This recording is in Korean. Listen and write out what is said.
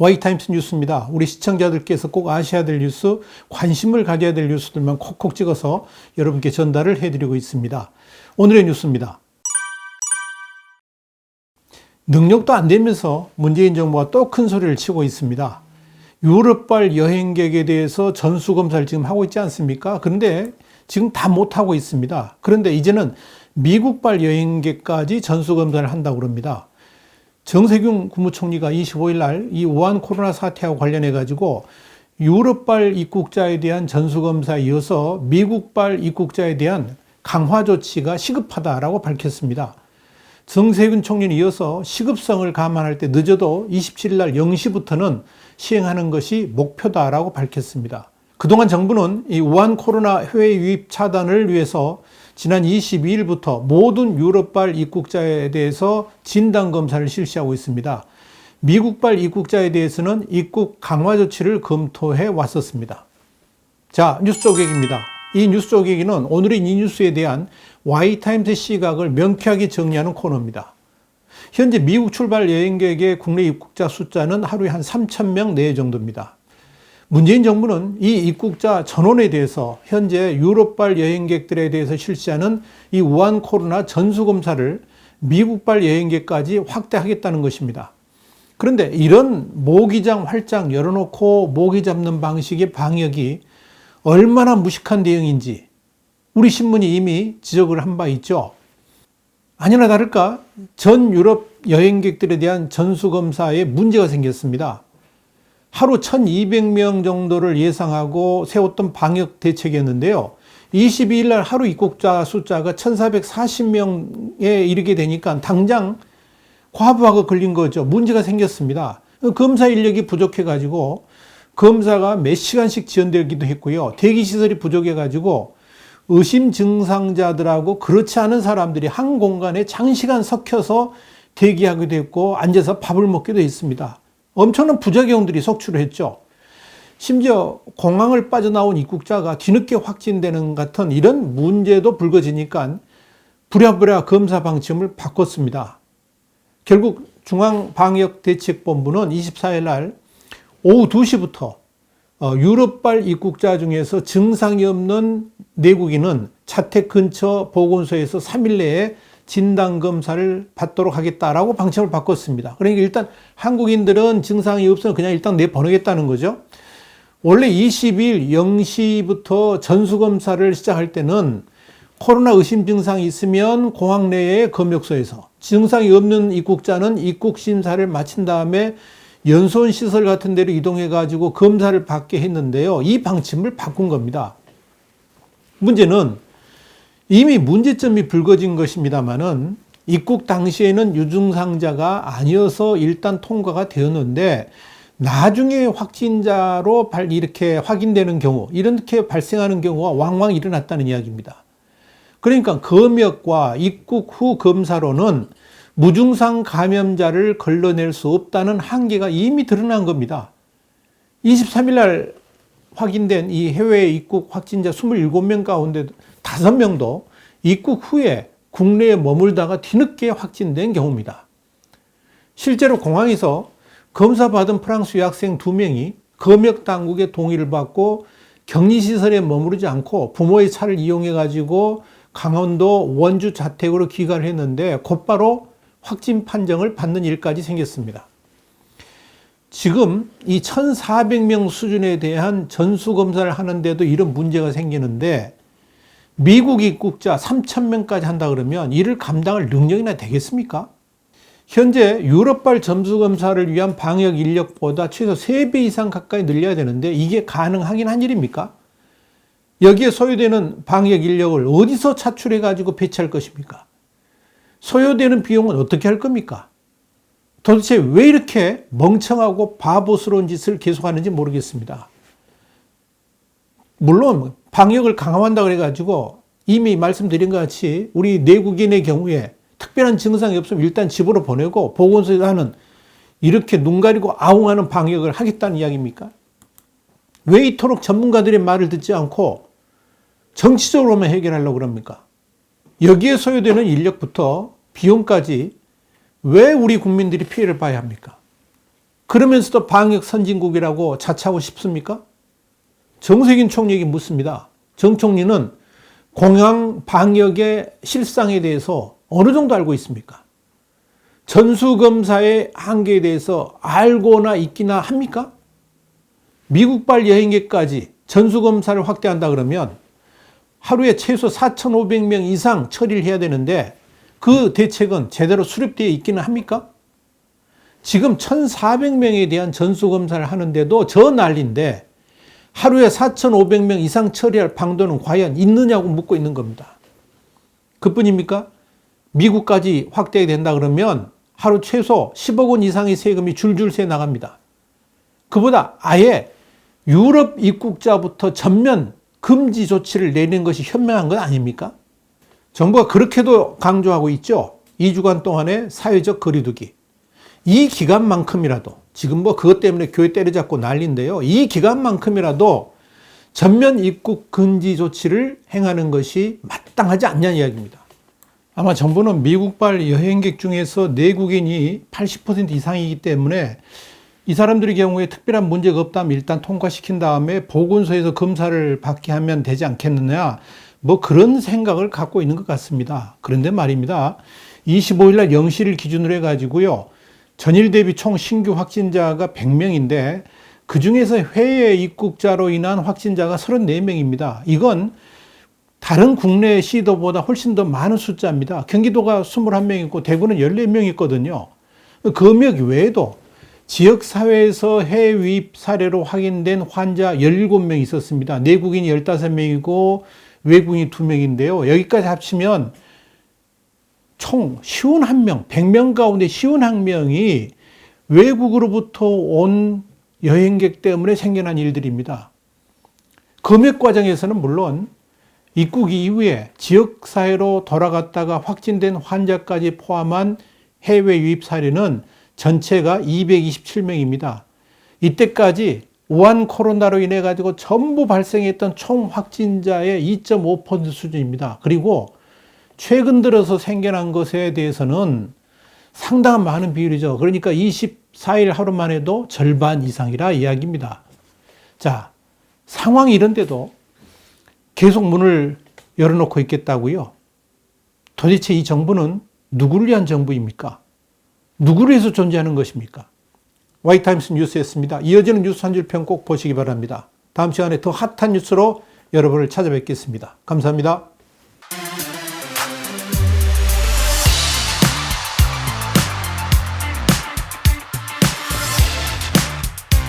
Y타임스 뉴스입니다. 우리 시청자들께서 꼭 아셔야 될 뉴스, 관심을 가져야 될 뉴스들만 콕콕 찍어서 여러분께 전달을 해드리고 있습니다. 오늘의 뉴스입니다. 능력도 안 되면서 문재인 정부가 또 큰 소리를 치고 있습니다. 유럽발 여행객에 대해서 전수검사를 지금 하고 있지 않습니까? 그런데 지금 다 못하고 있습니다. 그런데 이제는 미국발 여행객까지 전수검사를 한다고 합니다. 정세균 국무총리가 25일 날 이 우한 코로나 사태하고 관련해 가지고 유럽발 입국자에 대한 전수검사에 이어서 미국발 입국자에 대한 강화 조치가 시급하다라고 밝혔습니다. 정세균 총리는 이어서 시급성을 감안할 때 늦어도 27일 날 0시부터는 시행하는 것이 목표다라고 밝혔습니다. 그동안 정부는 이 우한 코로나 해외 유입 차단을 위해서 지난 22일부터 모든 유럽발 입국자에 대해서 진단검사를 실시하고 있습니다. 미국발 입국자에 대해서는 입국 강화 조치를 검토해 왔었습니다. 자, 뉴스 쪼개기입니다. 이 뉴스 쪼개기는 오늘의 이 뉴스에 대한 Y타임스 시각을 명쾌하게 정리하는 코너입니다. 현재 미국 출발 여행객의 국내 입국자 숫자는 하루에 한 3,000명 내외 정도입니다. 문재인 정부는 이 입국자 전원에 대해서 현재 유럽발 여행객들에 대해서 실시하는 이 우한 코로나 전수검사를 미국발 여행객까지 확대하겠다는 것입니다. 그런데 이런 모기장 활짝 열어놓고 모기 잡는 방식의 방역이 얼마나 무식한 대응인지 우리 신문이 이미 지적을 한 바 있죠. 아니나 다를까 전 유럽 여행객들에 대한 전수검사에 문제가 생겼습니다. 하루 1,200명 정도를 예상하고 세웠던 방역 대책이었는데요. 22일 날 하루 입국자 숫자가 1,440명에 이르게 되니까 당장 과부하가 걸린 거죠. 문제가 생겼습니다. 검사 인력이 부족해가지고 검사가 몇 시간씩 지연되기도 했고요. 대기시설이 부족해가지고 의심 증상자들하고 그렇지 않은 사람들이 한 공간에 장시간 섞여서 대기하기도 했고 앉아서 밥을 먹기도 했습니다. 엄청난 부작용들이 속출을 했죠. 심지어 공항을 빠져나온 입국자가 뒤늦게 확진되는 같은 이런 문제도 불거지니까 부랴부랴 검사 방침을 바꿨습니다. 결국 중앙방역대책본부는 24일 날 오후 2시부터 유럽발 입국자 중에서 증상이 없는 내국인은 자택 근처 보건소에서 3일 내에 진단검사를 받도록 하겠다라고 방침을 바꿨습니다. 그러니까 일단 한국인들은 증상이 없으면 그냥 일단 내보내겠다는 거죠. 원래 22일 0시부터 전수검사를 시작할 때는 코로나 의심 증상이 있으면 공항 내의 검역소에서, 증상이 없는 입국자는 입국 심사를 마친 다음에 연수원시설 같은 데로 이동해 가지고 검사를 받게 했는데요. 이 방침을 바꾼 겁니다. 문제는 이미 문제점이 불거진 것입니다만은 입국 당시에는 유증상자가 아니어서 일단 통과가 되었는데 나중에 확진자로 이렇게 확인되는 경우, 이렇게 발생하는 경우가 왕왕 일어났다는 이야기입니다. 그러니까 검역과 입국 후 검사로는 무증상 감염자를 걸러낼 수 없다는 한계가 이미 드러난 겁니다. 23일 날 확인된 이 해외 입국 확진자 27명 가운데 5명도 입국 후에 국내에 머물다가 뒤늦게 확진된 경우입니다. 실제로 공항에서 검사받은 프랑스 유학생 2명이 검역 당국의 동의를 받고 격리시설에 머무르지 않고 부모의 차를 이용해 가지고 강원도 원주 자택으로 귀가를 했는데 곧바로 확진 판정을 받는 일까지 생겼습니다. 지금 이 1,400명 수준에 대한 전수검사를 하는데도 이런 문제가 생기는데 미국 입국자 3,000명까지 한다 그러면 이를 감당할 능력이나 되겠습니까? 현재 유럽발 전수검사를 위한 방역 인력보다 최소 3배 이상 가까이 늘려야 되는데 이게 가능하긴 한 일입니까? 여기에 소요되는 방역 인력을 어디서 차출해 가지고 배치할 것입니까? 소요되는 비용은 어떻게 할 겁니까? 도대체 왜 이렇게 멍청하고 바보스러운 짓을 계속하는지 모르겠습니다. 물론 방역을 강화한다 그래가지고 이미 말씀드린 것 같이 우리 내국인의 경우에 특별한 증상이 없으면 일단 집으로 보내고 보건소에서 하는 이렇게 눈 가리고 아웅하는 방역을 하겠다는 이야기입니까? 왜 이토록 전문가들의 말을 듣지 않고 정치적으로만 해결하려고 그럽니까? 여기에 소요되는 인력부터 비용까지 왜 우리 국민들이 피해를 봐야 합니까? 그러면서도 방역 선진국이라고 자처하고 싶습니까? 정세균 총리에게 묻습니다. 정 총리는 공항 방역의 실상에 대해서 어느 정도 알고 있습니까? 전수검사의 한계에 대해서 알고나 있기나 합니까? 미국발 여행객까지 전수검사를 확대한다 그러면 하루에 최소 4,500명 이상 처리를 해야 되는데 그 대책은 제대로 수립되어 있기는 합니까? 지금 1,400명에 대한 전수검사를 하는데도 저 난리인데 하루에 4,500명 이상 처리할 방도는 과연 있느냐고 묻고 있는 겁니다. 그뿐입니까? 미국까지 확대된다 그러면 하루 최소 10억 원 이상의 세금이 줄줄 새 나갑니다. 그보다 아예 유럽 입국자부터 전면 금지 조치를 내리는 것이 현명한 건 아닙니까? 정부가 그렇게도 강조하고 있죠. 2주간 동안의 사회적 거리두기. 이 기간만큼이라도, 지금 뭐 그것 때문에 교회 때려잡고 난리인데요. 이 기간만큼이라도 전면 입국 금지 조치를 행하는 것이 마땅하지 않냐는 이야기입니다. 아마 정부는 미국발 여행객 중에서 내국인이 80% 이상이기 때문에 이 사람들의 경우에 특별한 문제가 없다면 일단 통과시킨 다음에 보건소에서 검사를 받게 하면 되지 않겠느냐, 뭐 그런 생각을 갖고 있는 것 같습니다. 그런데 말입니다. 25일 날 0시를 기준으로 해가지고요. 전일 대비 총 신규 확진자가 100명인데 그 중에서 해외 입국자로 인한 확진자가 34명입니다. 이건 다른 국내 시도보다 훨씬 더 많은 숫자입니다. 경기도가 21명 있고 대구는 14명 있거든요. 금역 외에도 지역사회에서 해외 유입 사례로 확인된 환자 17명 있었습니다. 내국인이 15명이고 외국인이 2명인데요. 여기까지 합치면 총 51명, 100명 가운데 51명이 외국으로부터 온 여행객 때문에 생겨난 일들입니다. 검역 과정에서는 물론 입국 이후에 지역사회로 돌아갔다가 확진된 환자까지 포함한 해외 유입 사례는 전체가 227명입니다. 이때까지 우한 코로나로 인해 가지고 전부 발생했던 총 확진자의 2.5% 수준입니다. 그리고 최근 들어서 생겨난 것에 대해서는 상당한 많은 비율이죠. 그러니까 24일 하루만 해도 절반 이상이라 이야기입니다. 자, 상황이 이런데도 계속 문을 열어놓고 있겠다고요? 도대체 이 정부는 누구를 위한 정부입니까? 누구를 위해서 존재하는 것입니까? 와이타임스 뉴스였습니다. 이어지는 뉴스 한 줄 평 꼭 보시기 바랍니다. 다음 시간에 더 핫한 뉴스로 여러분을 찾아뵙겠습니다. 감사합니다.